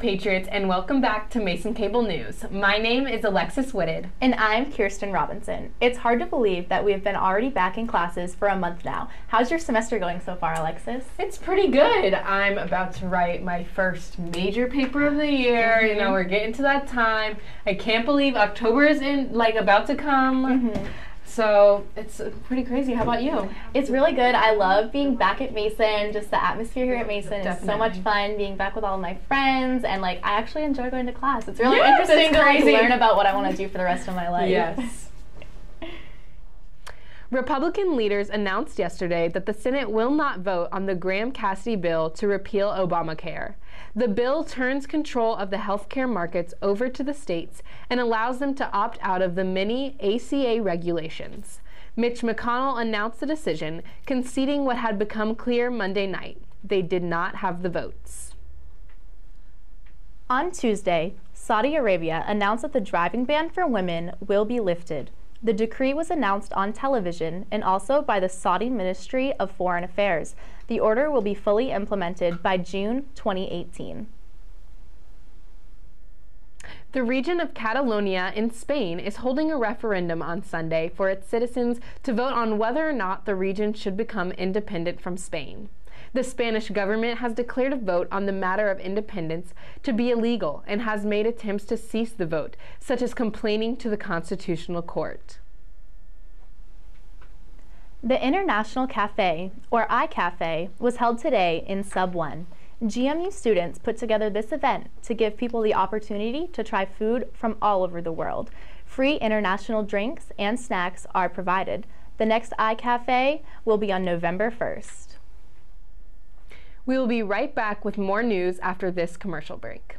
Patriots, and welcome back to Mason Cable News. My name is Alexis Whitted. And I'm Keirsten Robinson. It's hard to believe that we have been already back in classes for a month now. How's your semester going so far, Alexis? It's pretty good. I'm about to write my first major paper of the year. You know, we're getting to that time. I can't believe October is about to come. So it's pretty crazy. How about you? It's really good. I love being back at Mason. Just the atmosphere here at Mason is so much fun. Being back with all of my friends, and I actually enjoy going to class. It's really interesting to learn about what I want to do for the rest of my life. Yes. Republican leaders announced yesterday that the Senate will not vote on the Graham-Cassidy bill to repeal Obamacare. The bill turns control of the healthcare markets over to the states and allows them to opt out of the many ACA regulations. Mitch McConnell announced the decision, conceding what had become clear Monday night. They did not have the votes. On Tuesday, Saudi Arabia announced that the driving ban for women will be lifted. The decree was announced on television and also by the Saudi Ministry of Foreign Affairs. The order will be fully implemented by June 2018. The region of Catalonia in Spain is holding a referendum on Sunday for its citizens to vote on whether or not the region should become independent from Spain. The Spanish government has declared a vote on the matter of independence to be illegal and has made attempts to cease the vote, such as complaining to the Constitutional Court. The International Cafe, or iCafe, was held today in Sub 1. GMU students put together this event to give people the opportunity to try food from all over the world. Free international drinks and snacks are provided. The next iCafe will be on November 1st. We will be right back with more news after this commercial break.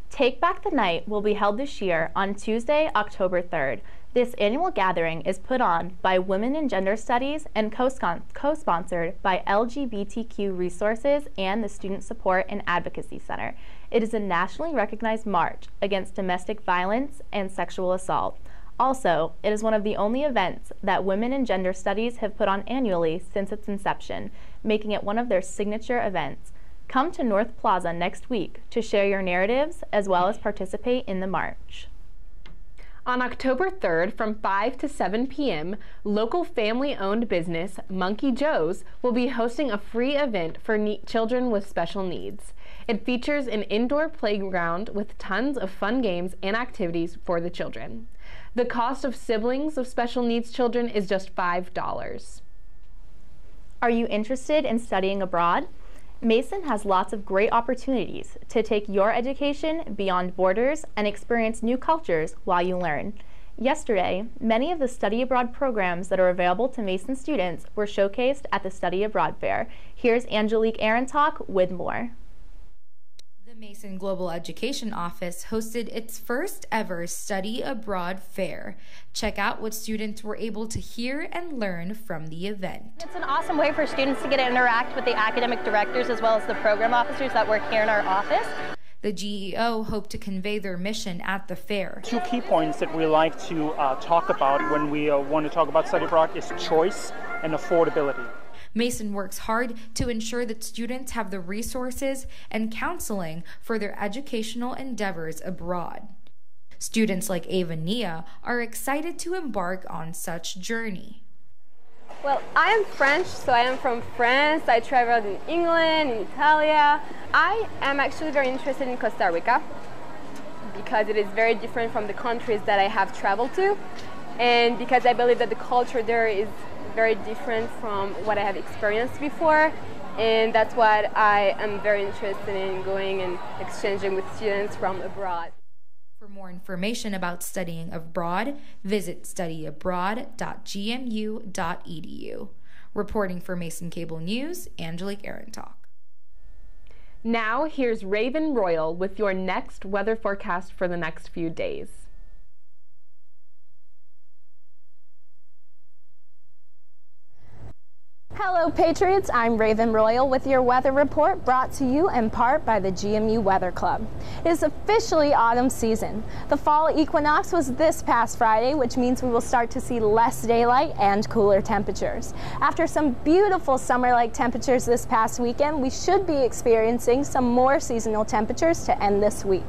Take Back the Night will be held this year on Tuesday, October 3rd. This annual gathering is put on by Women in Gender Studies and co-sponsored by LGBTQ Resources and the Student Support and Advocacy Center. It is a nationally recognized march against domestic violence and sexual assault. Also, it is one of the only events that Women in Gender Studies have put on annually since its inception, making it one of their signature events. Come to North Plaza next week to share your narratives as well as participate in the march. On October 3rd from 5 to 7 p.m., local family-owned business Monkey Joe's will be hosting a free event for children with special needs. It features an indoor playground with tons of fun games and activities for the children. The cost of siblings of special needs children is just $5. Are you interested in studying abroad? Mason has lots of great opportunities to take your education beyond borders and experience new cultures while you learn. Yesterday, many of the study abroad programs that are available to Mason students were showcased at the Study Abroad Fair. Here's Angelique Arintok with more. The Mason Global Education Office hosted its first ever Study Abroad Fair. Check out what students were able to hear and learn from the event. It's an awesome way for students to get to interact with the academic directors as well as the program officers that work here in our office. The GEO hoped to convey their mission at the fair. Two key points that we like to talk about when we want to talk about study abroad is choice and affordability. Mason works hard to ensure that students have the resources and counseling for their educational endeavors abroad. Students like Ava Nia are excited to embark on such journey. Well, I am French, so I am from France. I traveled in England, in Italia. I am actually very interested in Costa Rica because it is very different from the countries that I have traveled to, and because I believe that the culture there is very different from what I have experienced before, and that's what I am very interested in going and exchanging with students from abroad. For more information about studying abroad, visit studyabroad.gmu.edu. Reporting for Mason Cable News, Angelique Arintok. Now, here's Raven Royal with your next weather forecast for the next few days. Hello Patriots, I'm Raven Royal with your weather report brought to you in part by the GMU Weather Club. It is officially autumn season. The fall equinox was this past Friday, which means we will start to see less daylight and cooler temperatures. After some beautiful summer-like temperatures this past weekend, we should be experiencing some more seasonal temperatures to end this week.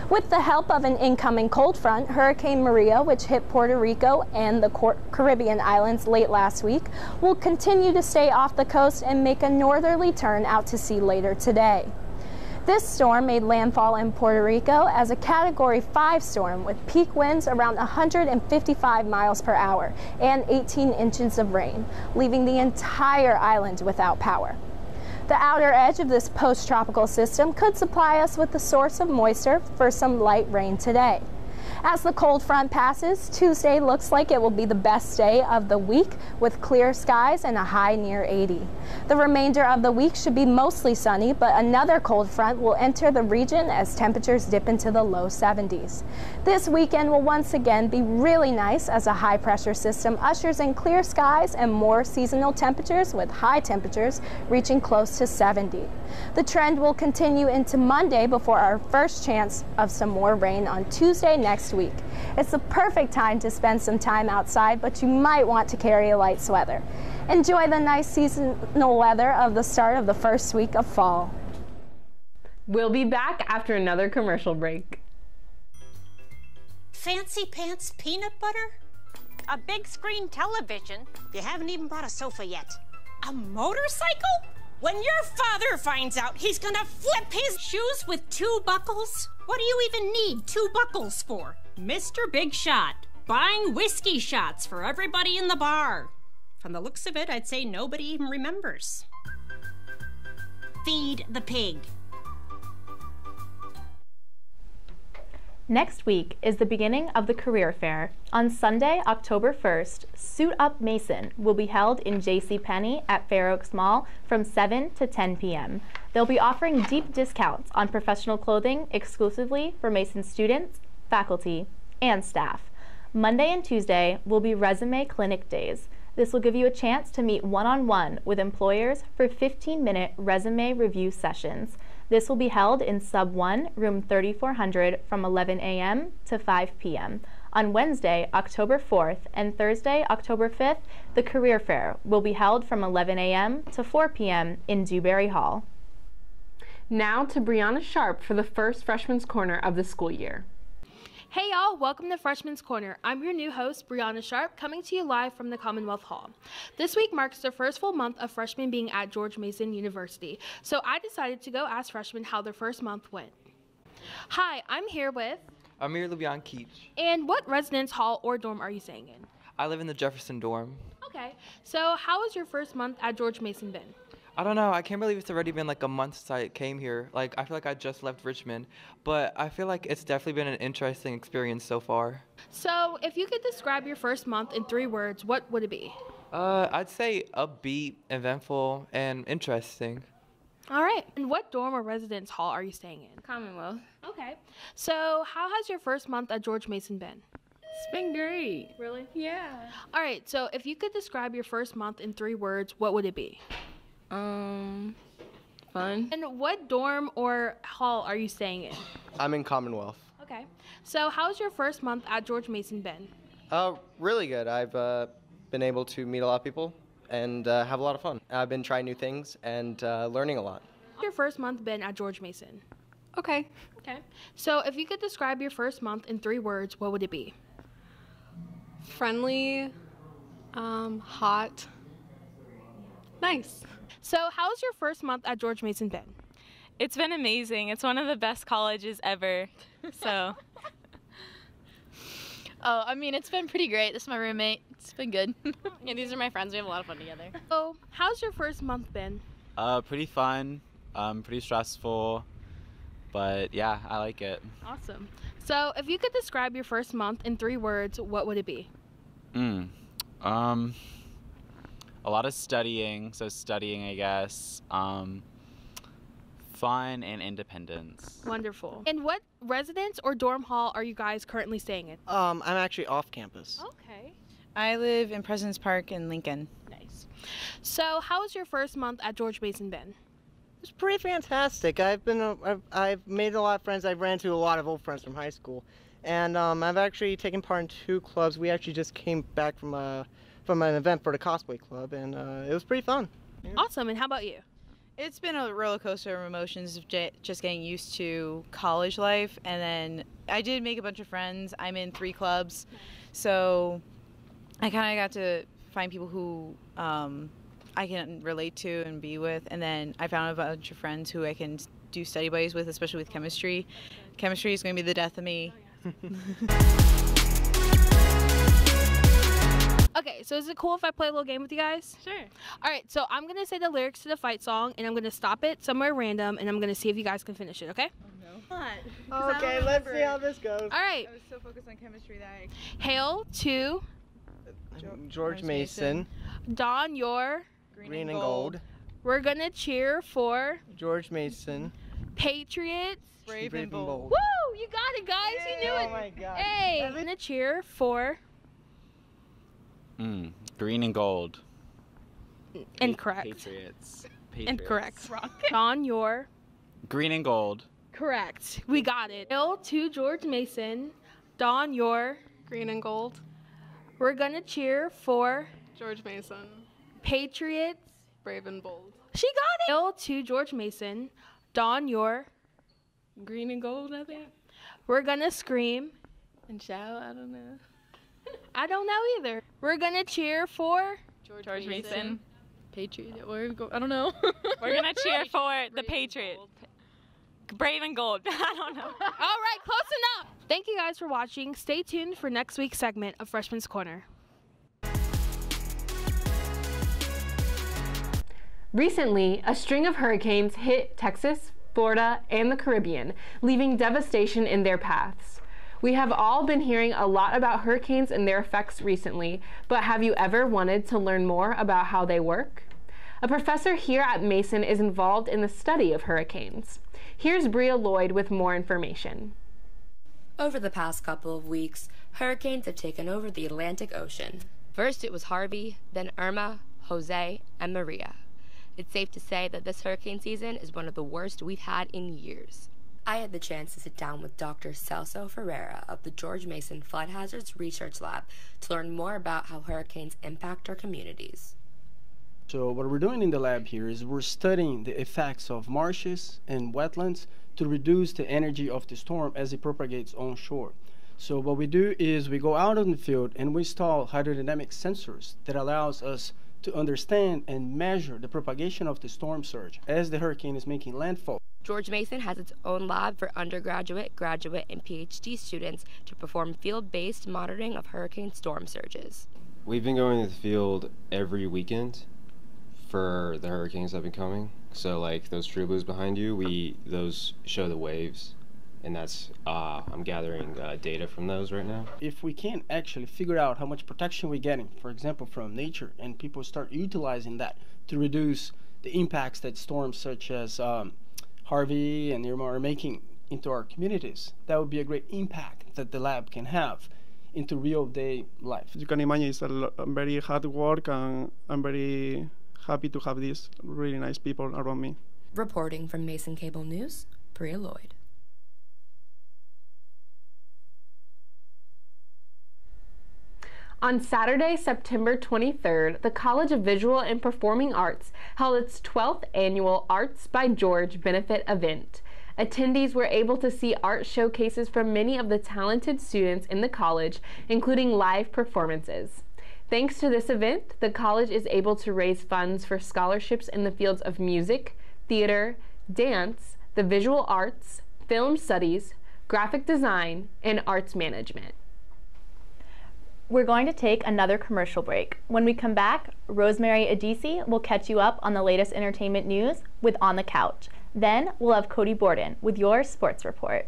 With the help of an incoming cold front, Hurricane Maria, which hit Puerto Rico and the Caribbean islands late last week, will continue to stay off the coast and make a northerly turn out to sea later today. This storm made landfall in Puerto Rico as a Category 5 storm with peak winds around 155 miles per hour and 18 inches of rain, leaving the entire island without power. The outer edge of this post-tropical system could supply us with the source of moisture for some light rain today. As the cold front passes, Tuesday looks like it will be the best day of the week with clear skies and a high near 80. The remainder of the week should be mostly sunny, but another cold front will enter the region as temperatures dip into the low 70s. This weekend will once again be really nice as a high pressure system ushers in clear skies and more seasonal temperatures with high temperatures reaching close to 70. The trend will continue into Monday before our first chance of some more rain on Tuesday next week. It's the perfect time to spend some time outside, but you might want to carry a light sweater. Enjoy the nice seasonal weather of the start of the first week of fall. We'll be back after another commercial break. Fancy pants peanut butter? A big screen television? You haven't even brought a sofa yet. A motorcycle? When your father finds out, he's gonna flip his shoes with 2 buckles? What do you even need 2 buckles for? Mr. Big Shot, buying whiskey shots for everybody in the bar. From the looks of it, I'd say nobody even remembers. Feed the pig. Next week is the beginning of the career fair. On Sunday, October 1st, Suit Up Mason will be held in JCPenney at Fair Oaks Mall from 7 to 10 p.m. They'll be offering deep discounts on professional clothing exclusively for Mason students, faculty, and staff. Monday and Tuesday will be resume clinic days. This will give you a chance to meet one-on-one with employers for 15-minute resume review sessions. This will be held in Sub 1, room 3400 from 11 a.m. to 5 p.m. On Wednesday, October 4th and Thursday, October 5th, the career fair will be held from 11 a.m. to 4 p.m. in Dewberry Hall. Now to Brianna Sharpe for the first Freshman's Corner of the school year. Hey y'all, welcome to Freshman's Corner. I'm your new host, Brianna Sharpe, coming to you live from the Commonwealth Hall. This week marks the first full month of freshmen being at George Mason University, so I decided to go ask freshmen how their first month went. Hi, I'm here with Amir Lubian Keach. And what residence hall or dorm are you staying in? I live in the Jefferson dorm. Okay, so how has your first month at George Mason been? I don't know. I can't believe it's already been like a month since I came here. Like, I feel like I just left Richmond, but I feel like it's definitely been an interesting experience so far. So, if you could describe your first month in 3 words, what would it be? I'd say upbeat, eventful, and interesting. All right. And what dorm or residence hall are you staying in? Commonwealth. Okay. So, how has your first month at George Mason been? It's been great. Really? Yeah. All right. So, if you could describe your first month in 3 words, what would it be? Fun. And what dorm or hall are you staying in? I'm in Commonwealth. Okay. So how's your first month at George Mason been? Really good. I've been able to meet a lot of people and have a lot of fun. I've been trying new things and learning a lot. How's your first month been at George Mason? Okay. Okay. So if you could describe your first month in 3 words, what would it be? Friendly, hot, nice. So how's your first month at George Mason been? It's been amazing. It's one of the best colleges ever. So. Oh, I mean, it's been pretty great. This is my roommate. It's been good. Yeah, these are my friends. We have a lot of fun together. So how's your first month been? Pretty fun, pretty stressful, but yeah, I like it. Awesome. So if you could describe your first month in 3 words, what would it be? A lot of studying, I guess. Fun and independence. Wonderful. And what residence or dorm hall are you guys currently staying in? I'm actually off campus. Okay. I live in Presidents Park in Lincoln. Nice. So, how has your first month at George Mason been? It's pretty fantastic. I've made a lot of friends. I've ran into a lot of old friends from high school, and I've actually taken part in 2 clubs. We actually just came back from an event for the cosplay club, and it was pretty fun. Yeah. Awesome. And how about you? It's been a roller coaster of emotions of just getting used to college life, and then I did make a bunch of friends. I'm in 3 clubs, so I kind of got to find people who I can relate to and be with, and then I found a bunch of friends who I can do study buddies with, especially with chemistry. Chemistry is going to be the death of me. Okay, so is it cool if I play a little game with you guys? Sure. All right, so I'm going to say the lyrics to the fight song, and I'm going to stop it somewhere random, and I'm going to see if you guys can finish it, okay? No. Okay, let's see how this goes. All right. I was so focused on chemistry that I... Hail to George Mason. Don your Green and gold. We're going to cheer for George Mason. Patriots. Brave and bold. Woo! You got it, guys. You knew it. Oh my God. Hey, we're going to cheer for... Green and gold. Incorrect. Patriots. Incorrect. Don your... Green and gold. Correct. We got it. Hail to George Mason. Don your... Green and gold. We're going to cheer for... George Mason. Patriots. Brave and bold. She got it. Hail to George Mason. Don your... Green and gold, I think. We're going to scream... And shout, I don't know. I don't know either. We're going to cheer for... George Mason. Patriot. I don't know. We're going to cheer for the Patriots. Brave and gold. I don't know. All right, close enough. Thank you guys for watching. Stay tuned for next week's segment of Freshman's Corner. Recently, a string of hurricanes hit Texas, Florida, and the Caribbean, leaving devastation in their paths. We have all been hearing a lot about hurricanes and their effects recently, but have you ever wanted to learn more about how they work? A professor here at Mason is involved in the study of hurricanes. Here's Bria Lloyd with more information. Over the past couple of weeks, hurricanes have taken over the Atlantic Ocean. First it was Harvey, then Irma, Jose, and Maria. It's safe to say that this hurricane season is one of the worst we've had in years. I had the chance to sit down with Dr. Celso Ferreira of the George Mason Flood Hazards Research Lab to learn more about how hurricanes impact our communities. So what we're doing in the lab here is we're studying the effects of marshes and wetlands to reduce the energy of the storm as it propagates onshore. So what we do is we go out in the field and we install hydrodynamic sensors that allows us to understand and measure the propagation of the storm surge as the hurricane is making landfall. George Mason has its own lab for undergraduate, graduate, and PhD students to perform field-based monitoring of hurricane storm surges. We've been going to the field every weekend for the hurricanes that have been coming. So like those true blues behind you, those show the waves, and that's I'm gathering data from those right now. If we can actually figure out how much protection we're getting, for example, from nature, and people start utilizing that to reduce the impacts that storms such as Harvey and Irma are making into our communities, that would be a great impact that the lab can have into real day life. You can imagine it's very hard work, and I'm very happy to have these really nice people around me. Reporting from Mason Cable News, Bria Lloyd. On Saturday, September 23rd, the College of Visual and Performing Arts held its 12th annual Arts by George benefit event. Attendees were able to see art showcases from many of the talented students in the college, including live performances. Thanks to this event, the college is able to raise funds for scholarships in the fields of music, theater, dance, the visual arts, film studies, graphic design, and arts management. We're going to take another commercial break. When we come back, Rosemary Idisi will catch you up on the latest entertainment news with On the Couch. Then we'll have Cody Borden with your sports report.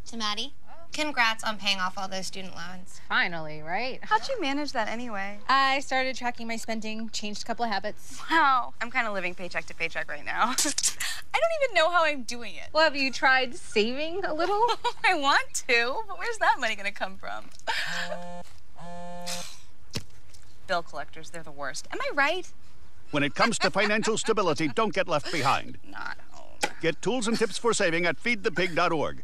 To Maddie, Congrats on paying off all those student loans. Finally, right? How'd you manage that anyway? I started tracking my spending, changed a couple of habits. Wow, I'm kind of living paycheck to paycheck right now. I don't even know how I'm doing it. Well, have you tried saving a little? I want to, but where's that money gonna come from? Bill collectors, they're the worst. Am I right? When it comes to financial stability, don't get left behind. Not home. Get tools and tips for saving at feedthepig.org.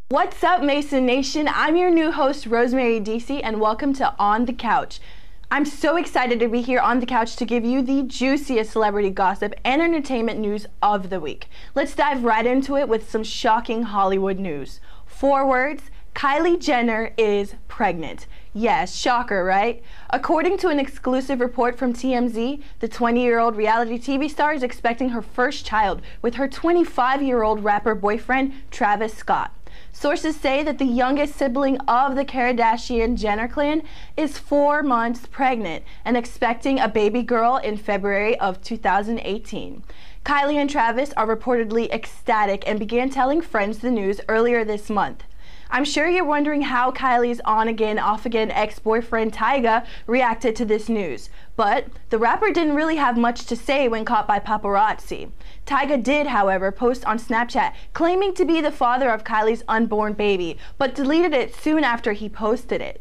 What's up, Mason Nation? I'm your new host, Rosemary Idisi, and welcome to On the Couch. I'm so excited to be here on the couch to give you the juiciest celebrity gossip and entertainment news of the week. Let's dive right into it with some shocking Hollywood news. 4 words, Kylie Jenner is pregnant. Yes, shocker, right? According to an exclusive report from TMZ, the 20-year-old reality TV star is expecting her first child with her 25-year-old rapper boyfriend, Travis Scott. Sources say that the youngest sibling of the Kardashian-Jenner clan is 4 months pregnant and expecting a baby girl in February of 2018. Kylie and Travis are reportedly ecstatic and began telling friends the news earlier this month. I'm sure you're wondering how Kylie's on-again, off-again ex-boyfriend Tyga reacted to this news, but the rapper didn't really have much to say when caught by paparazzi. Tyga did, however, post on Snapchat claiming to be the father of Kylie's unborn baby, but deleted it soon after he posted it.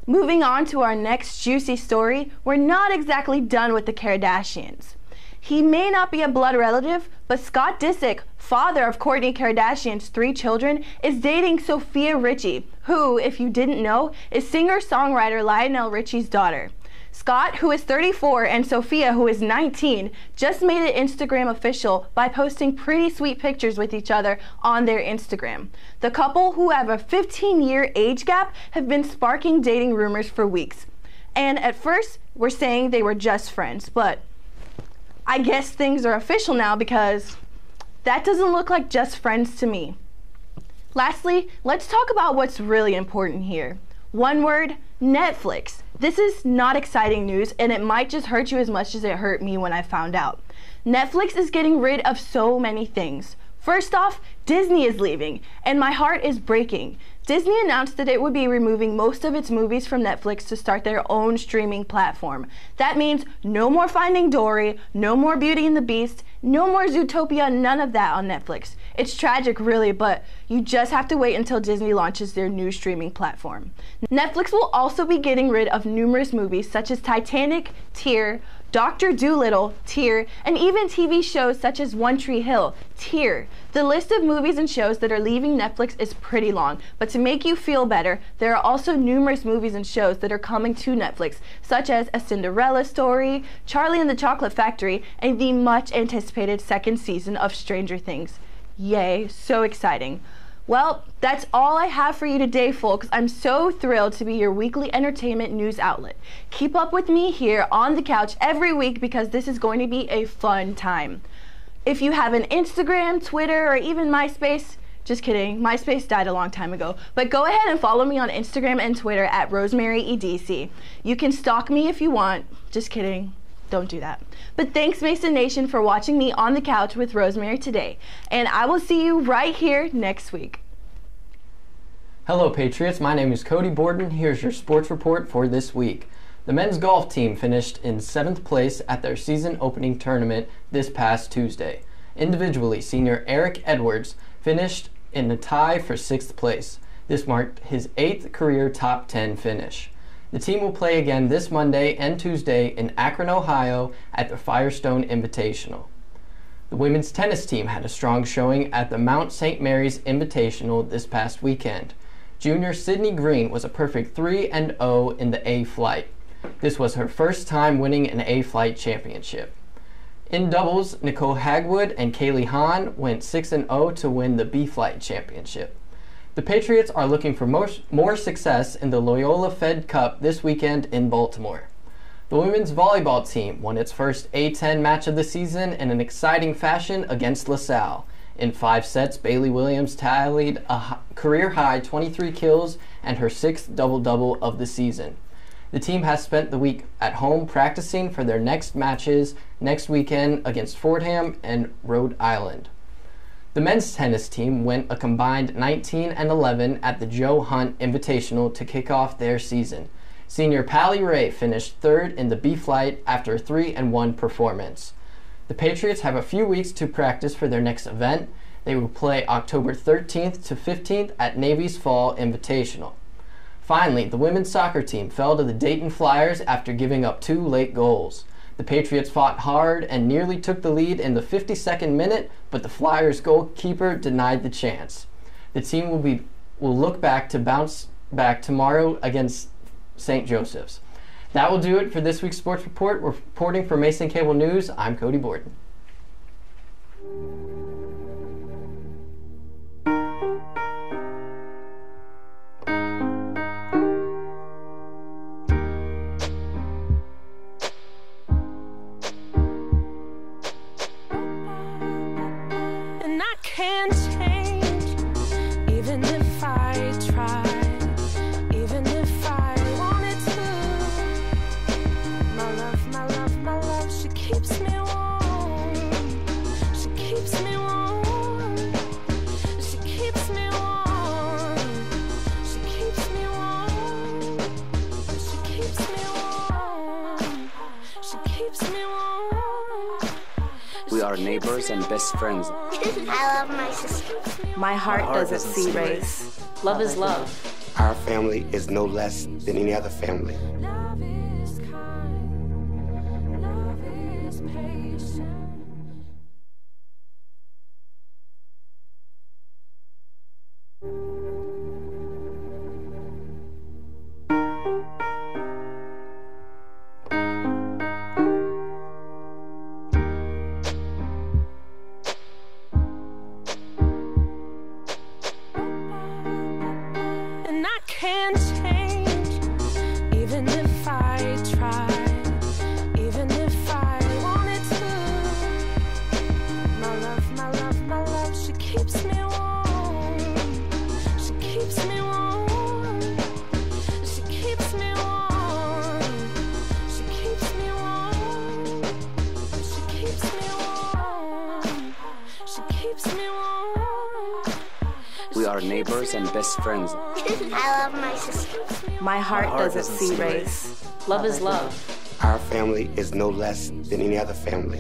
Moving on to our next juicy story, we're not exactly done with the Kardashians. He may not be a blood relative, but Scott Disick, father of Kourtney Kardashian's 3 children, is dating Sofia Richie, who, if you didn't know, is singer-songwriter Lionel Richie's daughter. Scott, who is 34, and Sofia, who is 19, just made it Instagram official by posting pretty sweet pictures with each other on their Instagram. The couple, who have a 15-year age gap, have been sparking dating rumors for weeks. And at first, we're saying they were just friends, but I guess things are official now because that doesn't look like just friends to me. Lastly, let's talk about what's really important here. 1 word, Netflix. This is not exciting news, and it might just hurt you as much as it hurt me when I found out. Netflix is getting rid of so many things. First off, Disney is leaving, and my heart is breaking. Disney announced that it would be removing most of its movies from Netflix to start their own streaming platform. That means no more Finding Dory, no more Beauty and the Beast, no more Zootopia, none of that on Netflix. It's tragic, really, but you just have to wait until Disney launches their new streaming platform. Netflix will also be getting rid of numerous movies such as Titanic, Tear, Dr. Dolittle, Tear, and even TV shows such as One Tree Hill, Tear. The list of movies and shows that are leaving Netflix is pretty long, but to make you feel better, there are also numerous movies and shows that are coming to Netflix, such as A Cinderella Story, Charlie and the Chocolate Factory, and the much anticipated 2nd season of Stranger Things. Yay, so exciting. Well, that's all I have for you today, folks. I'm so thrilled to be your weekly entertainment news outlet. Keep up with me here on the couch every week because this is going to be a fun time. If you have an Instagram, Twitter, or even MySpace, just kidding, MySpace died a long time ago, but go ahead and follow me on Instagram and Twitter at Rosemary Idisi. You can stalk me if you want, just kidding. Don't do that. But thanks, Mason Nation, for watching me on the couch with Rosemary today. And I will see you right here next week. Hello, Patriots. My name is Cody Borden. Here's your sports report for this week. The men's golf team finished in 7th place at their season opening tournament this past Tuesday. Individually, senior Eric Edwards finished in the tie for 6th place. This marked his 8th career top 10 finish. The team will play again this Monday and Tuesday in Akron, Ohio at the Firestone Invitational. The women's tennis team had a strong showing at the Mount St. Mary's Invitational this past weekend. Junior Sydney Green was a perfect 3-0 in the A-Flight. This was her first time winning an A-Flight championship. In doubles, Nicole Hagwood and Kaylee Hahn went 6-0 to win the B-Flight championship. The Patriots are looking for more success in the Loyola Fed Cup this weekend in Baltimore. The women's volleyball team won its first A10 match of the season in an exciting fashion against LaSalle. In 5 sets, Bailey Williams tallied a career-high 23 kills and her 6th double-double of the season. The team has spent the week at home practicing for their next matches next weekend against Fordham and Rhode Island. The men's tennis team went a combined 19-11 at the Joe Hunt Invitational to kick off their season. Senior Pally Ray finished 3rd in the B-Flight after a 3-1 performance. The Patriots have a few weeks to practice for their next event. They will play October 13th to 15th at Navy's Fall Invitational. Finally, the women's soccer team fell to the Dayton Flyers after giving up 2 late goals. The Patriots fought hard and nearly took the lead in the 52nd minute, but the Flyers goalkeeper denied the chance. The team will look back to bounce back tomorrow against St. Joseph's. That will do it for this week's Sports Report. Reporting for Mason Cable News, I'm Cody Borden. And I can't change, even if I try. We are neighbors and best friends. I love my sister. My heart doesn't see race. Love is love. Our family is no less than any other family. We are neighbors and best friends. I love my sister. My heart doesn't see race. Love is love. Our family is no less than any other family.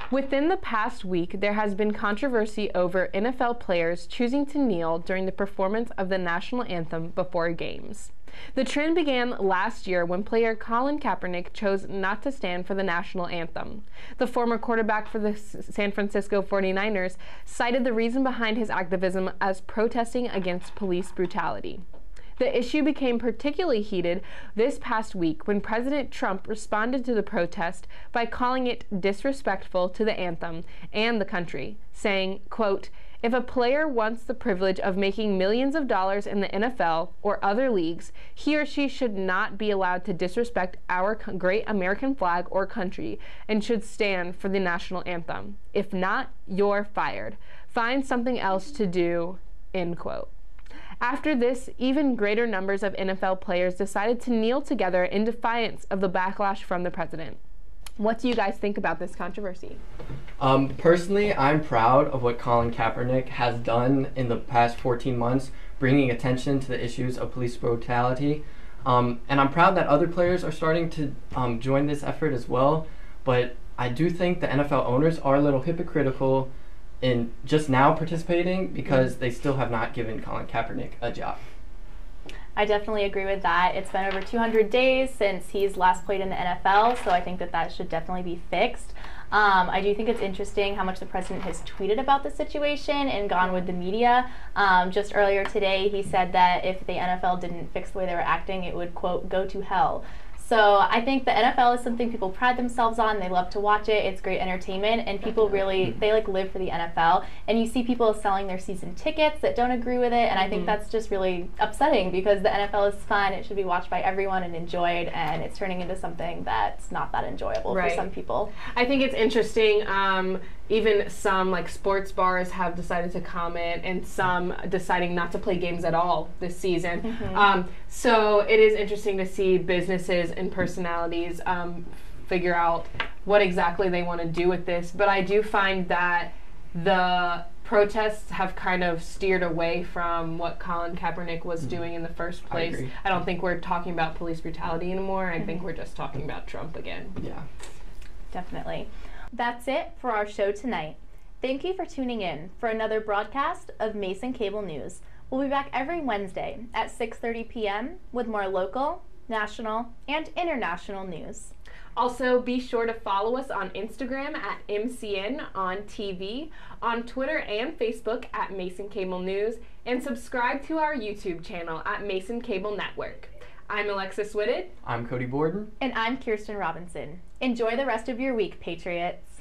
Within the past week, there has been controversy over NFL players choosing to kneel during the performance of the national anthem before games. The trend began last year when player Colin Kaepernick chose not to stand for the national anthem. The former quarterback for the San Francisco 49ers cited the reason behind his activism as protesting against police brutality. The issue became particularly heated this past week when President Trump responded to the protest by calling it disrespectful to the anthem and the country, saying, quote, "If a player wants the privilege of making millions of dollars in the NFL or other leagues, he or she should not be allowed to disrespect our great American flag or country and should stand for the national anthem. If not, you're fired. Find something else to do," end quote. After this, even greater numbers of NFL players decided to kneel together in defiance of the backlash from the president. What do you guys think about this controversy? Personally, I'm proud of what Colin Kaepernick has done in the past 14 months, bringing attention to the issues of police brutality. And I'm proud that other players are starting to join this effort as well. But I do think the NFL owners are a little hypocritical in just now participating because they still have not given Colin Kaepernick a job. I definitely agree with that. It's been over 200 days since he's last played in the NFL, so I think that that should definitely be fixed. I do think it's interesting how much the president has tweeted about the situation and gone with the media. Just earlier today, he said that if the NFL didn't fix the way they were acting, it would, quote, go to hell. So I think the NFL is something people pride themselves on. They love to watch it. It's great entertainment, and people really, they like live for the NFL. And you see people selling their season tickets that don't agree with it, and I think that's just really upsetting because the NFL is fun. It should be watched by everyone and enjoyed, and it's turning into something that's not that enjoyable for some people. I think it's interesting. Even some like sports bars have decided to comment, and some deciding not to play games at all this season. So it is interesting to see businesses and personalities figure out what exactly they want to do with this. But I do find that the protests have kind of steered away from what Colin Kaepernick was doing in the first place. I don't think we're talking about police brutality anymore. I think we're just talking about Trump again. Yeah, definitely. That's it for our show tonight. Thank you for tuning in for another broadcast of Mason Cable News. We'll be back every Wednesday at 6:30 p.m. with more local, national, and international news. Also, be sure to follow us on Instagram at MCN on TV, on Twitter and Facebook at Mason Cable News, and subscribe to our YouTube channel at Mason Cable Network. I'm Alexis Whitted. I'm Cody Borden. And I'm Keirsten Robinson. Enjoy the rest of your week, Patriots.